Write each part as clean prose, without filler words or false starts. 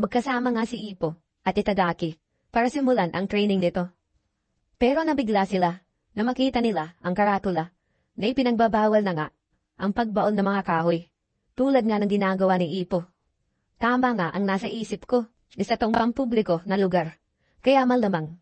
Magkasama nga si Ippo at Itagaki para simulan ang training nito. Pero nabigla sila na makita nila ang karatula na ipinagbabawal na nga ang pagbaon ng mga kahoy, tulad nga ng ginagawa ni Ippo. Tama nga ang nasa isip ko, isa tong pampubliko na lugar. Kaya malamang,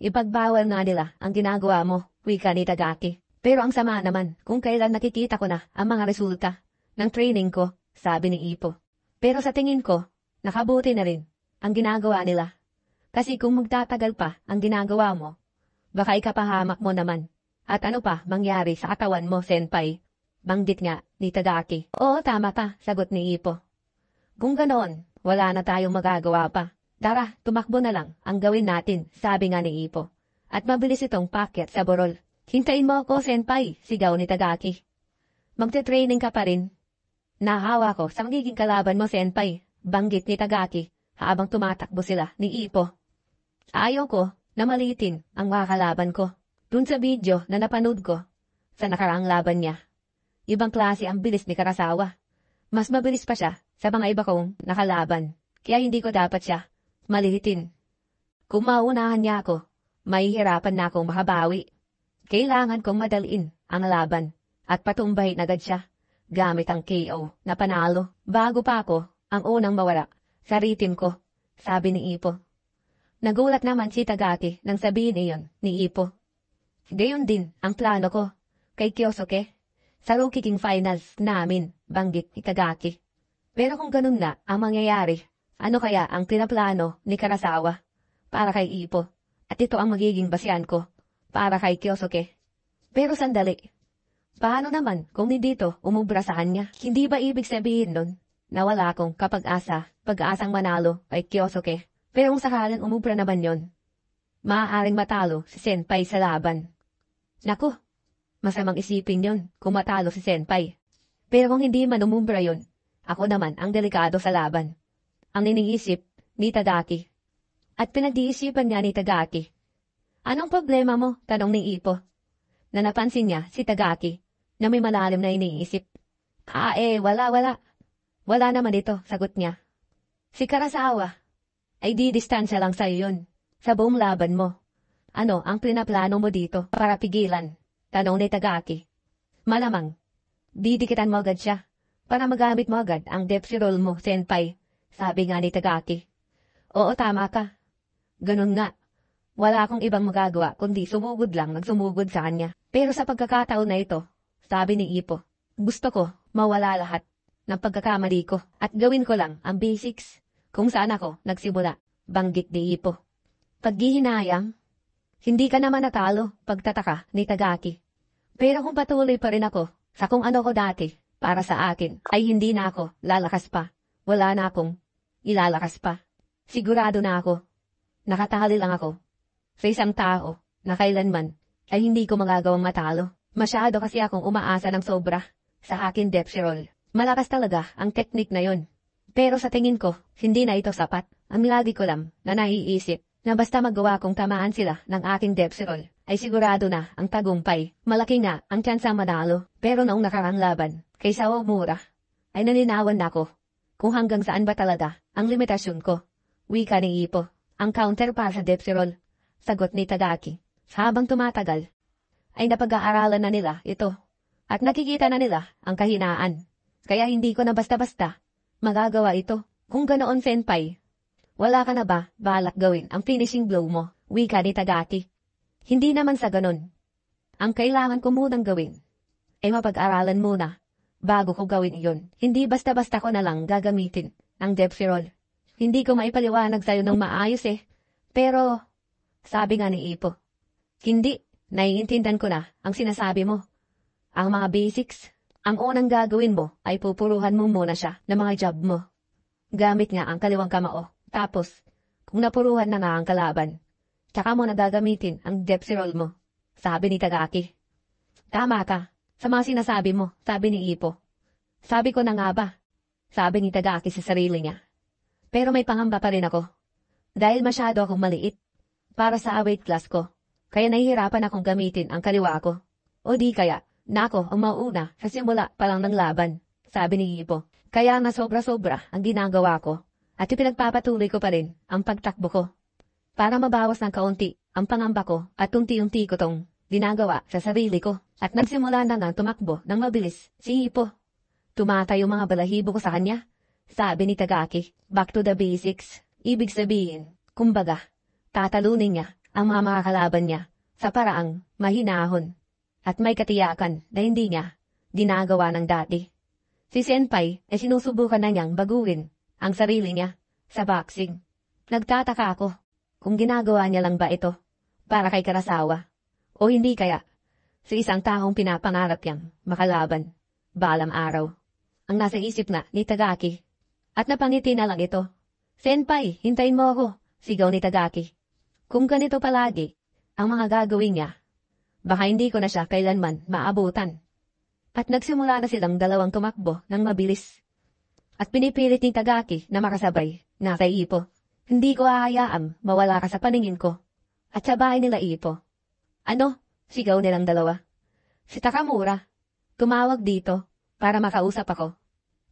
ipagbawal nga nila ang ginagawa mo, wika ni Itagaki. Pero ang sama naman kung kailan nakikita ko na ang mga resulta ng training ko, sabi ni Ippo. Pero sa tingin ko, nakabuti na rin ang ginagawa nila. Kasi kung magtatagal pa ang ginagawa mo, baka ikapahamak mo naman. At ano pa mangyari sa katawan mo, senpai? Banggit nga ni Itagaki. Oo, tama ka, sagot ni Ippo. Kung ganoon, wala na tayong magagawa pa. Tara, tumakbo na lang ang gawin natin, sabi nga ni Ippo. At mabilis itong paakyat sa burol. Hintayin mo ako, senpai, sigaw ni Itagaki. Magte-training ka pa rin. Nahawa ko sa magiging kalaban mo, senpai, banggit ni Itagaki habang tumatakbo sila ni Ippo. Ayaw ko na maliitin ang mga kalaban ko. Dun sa video na napanood ko sa nakaraang laban niya. Ibang klase ang bilis ni Karasawa. Mas mabilis pa siya sa mga iba kong nakalaban. Kaya hindi ko dapat siya maliitin. Kung mauunahan niya ako, mahihirapan na akong makabawi. Kailangan kong madaliin ang laban at patumbahin agad siya gamit ang KO na panalo bago pa ako ang unang mawala sa ritim ko, sabi ni Ippo. Nagulat naman si Itagaki nang sabihin iyon ni Ippo. Gayon din ang plano ko kay Kyosuke sa Rookie King Finals namin, banggit ni Itagaki. Pero kung ganun na ang mangyayari, ano kaya ang pinaplano ni Karasawa para kay Ippo? At ito ang magiging basihan ko para kay Kyosuke. Pero sandali. Paano naman kung hindi ito umubra sa kanya? Hindi ba ibig sabihin nun na wala akong pag-asang manalo kay Kyosuke? Pero kung sakaling umubra naman yon, maaaring matalo si senpai sa laban. Naku, masamang isipin yon kung matalo si senpai. Pero kung hindi man umubra yon, ako naman ang delikado sa laban. Ang iniisip ni Itagaki. At pinag-iisipan niya ni Itagaki. Anong problema mo? Tanong ni Ippo. Na napansin niya si Itagaki na may malalim na iniisip. Wala. Wala naman ito, sagot niya. Si Karasawa ay didistansya lang sa'yo yun sa buong laban mo. Ano ang pinaplano mo dito para pigilan? Tanong ni Itagaki. Malamang, didikitan mo agad siya para magamit mo agad ang depth roll mo, senpai, sabi nga ni Itagaki. Oo, tama ka. Ganun nga. Wala akong ibang magagawa kundi sumugod lang nagsumugod sa kanya. Pero sa pagkakataon na ito, sabi ni Ippo, gusto ko mawala lahat ng pagkakamali ko at gawin ko lang ang basics kung saan ako nagsimula, banggit ni Ippo. Paghihinayang, hindi ka naman natalo, pagtataka ni Itagaki. Pero kung patuloy pa rin ako sa kung ano ko dati, para sa akin, ay hindi na ako lalakas pa. Wala na akong ilalakas pa. Sigurado na ako. Nakatali lang ako sa isang tao na kailanman ay hindi ko magagawang matalo. Masyado kasi akong umaasa ng sobra sa akin depth roll. Malakas talaga ang technique na yon. Pero sa tingin ko, hindi na ito sapat. Ang lagi ko lang na naiisip na basta magawa kong tamaan sila ng aking depth roll, ay sigurado na ang tagumpay. Malaki nga ang tsansang manalo. Pero noong nakarang laban, kay Sawamura, ay naninawan na ako kung hanggang saan ba talaga ang limitasyon ko. Wika ni Ippo, ang counter para sa depth roll, sagot ni Itagaki. Habang tumatagal, ay napag-aaralan na nila ito. At nakikita na nila ang kahinaan. Kaya hindi ko na basta-basta magagawa ito. Kung ganoon, senpai, wala ka na ba balak gawin ang finishing blow mo? Wika ni Itagaki. Hindi naman sa ganon. Ang kailangan ko munang gawin ay mapag-aralan muna bago ko gawin iyon. Hindi basta-basta ko na lang gagamitin ang depth roll. Hindi ko maipaliwanag sa'yo ng maayos eh. Pero, sabi nga ni Ippo, hindi, naiintindihan ko na ang sinasabi mo. Ang mga basics, ang unang gagawin mo ay pupuruhan mo muna siya ng mga jab mo. Gamit nga ang kaliwang kamao. Tapos, kung napuruhan na nga ang kalaban, tsaka mo na gagamitin ang depth roll mo, sabi ni Itagaki. Tama ka, sa mga sinasabi mo, sabi ni Ippo. Sabi ko na nga ba, sabi ni Itagaki sa sarili niya. Pero may pangamba pa rin ako. Dahil masyado akong maliit para sa weight class ko, kaya nahihirapan akong gamitin ang kaliwa ko. O di kaya, na ako ang mauna sa simula pa lang ng laban, sabi ni Ippo. Kaya nga sobra-sobra ang ginagawa ko At ipinagpapatuloy ko pa rin ang pagtakbo ko. Para mabawas ng kaunti ang pangamba ko at unti-unti ko tong ginagawa sa sarili ko. At nagsimula na nga tumakbo ng mabilis si Ipo. Tumatayo mga balahibo ko sa kanya. Sabi ni Tagaki, back to the basics. Ibig sabihin, kumbaga, tatalunin niya ang mga makakalaban niya sa paraang mahinahon. At may katiyakan na hindi niya ginagawa ng dati. Si Senpai ay sinusubukan na niyang baguhin ang sarili niya sa boxing. Nagtataka ako kung ginagawa niya lang ba ito para kay Karasawa o hindi kaya sa isang taong pinapangarap niyang makalaban balang araw. Ang nasa isip na ni Tagaki. At napangiti na lang ito. Senpai, hintayin mo ako, sigaw ni Tagaki. Kung ganito palagi ang mga gagawin niya, baka hindi ko na siya kailanman maabutan. At nagsimula na silang dalawang tumakbo ng mabilis. At pinipilit ni Tagaki na makasabay na kay Ipo. Hindi ko hahayaan mawala ka sa paningin ko. At sa bahay nila Ipo. Ano? Sigaw nilang dalawa. Si Takamura, tumawag dito para makausap ako.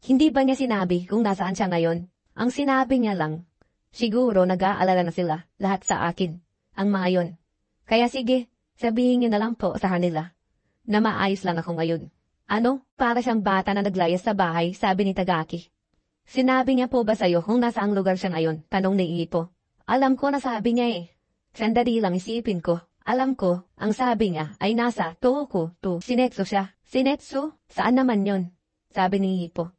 Hindi ba niya sinabi kung nasaan siya ngayon? Ang sinabi niya lang, siguro nag-aalala na sila lahat sa akin, ang mga yon. Kaya sige, sabihin niyo na lang po sa kanila na maayos lang ako ngayon. Ano? Para siyang bata na naglayas sa bahay, sabi ni Tagaki. Sinabi niya po ba sa'yo kung nasaang lugar siya ngayon? Tanong ni Ipo. Alam ko na sabi niya eh. Sandali lang isipin ko. Alam ko, ang sabi niya ay nasa Tohoku to Shinetsu siya. Shinetsu? Saan naman yon? Sabi ni Ipo.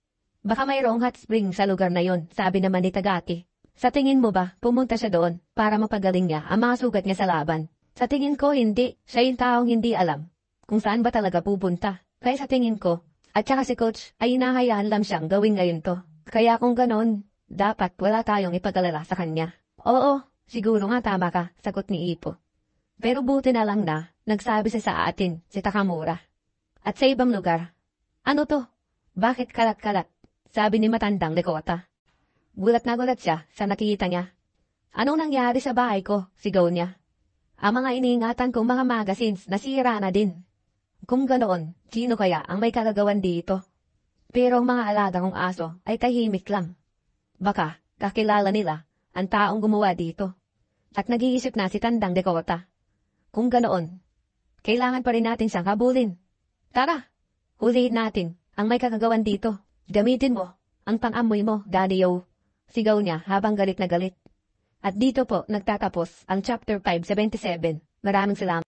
Baka mayroong hot spring sa lugar na yon, sabi naman ni Tagaki. Sa tingin mo ba, pumunta siya doon para mapagaling niya ang mga sugat niya sa laban? Sa tingin ko hindi, siya yung taong hindi alam kung saan ba talaga pupunta. Kaya sa tingin ko, at saka si Coach ay inahayaan lang siyang gawin ngayon to. Kaya kung ganon, dapat wala tayong ipag-alala sa kanya. Oo, siguro nga tama ka, sagot ni Ipo. Pero buti na lang na, nagsabi siya sa atin, si Takamura. At sa ibang lugar. Ano to? Bakit kalat-kalat? Sabi ni matandang Dakota. Gulat na gulat siya sa nakikita niya. Anong nangyari sa bahay ko? Sigaw niya. Ang mga iniingatan kong mga magazines nasira na din. Kung ganoon, sino kaya ang may kagagawan dito? Pero ang mga alaga kong aso ay tahimik lang. Baka, kakilala nila ang taong gumawa dito. At nag-iisip na si Tandang Dakota. Kung ganoon, kailangan pa rin natin siyang habulin. Tara, huliin natin ang may kagagawan dito. Gamitin mo ang pang-amoy mo, Daddy-o. Sigaw niya habang galit na galit. At dito po nagtatapos ang Chapter 577. Maraming salamat.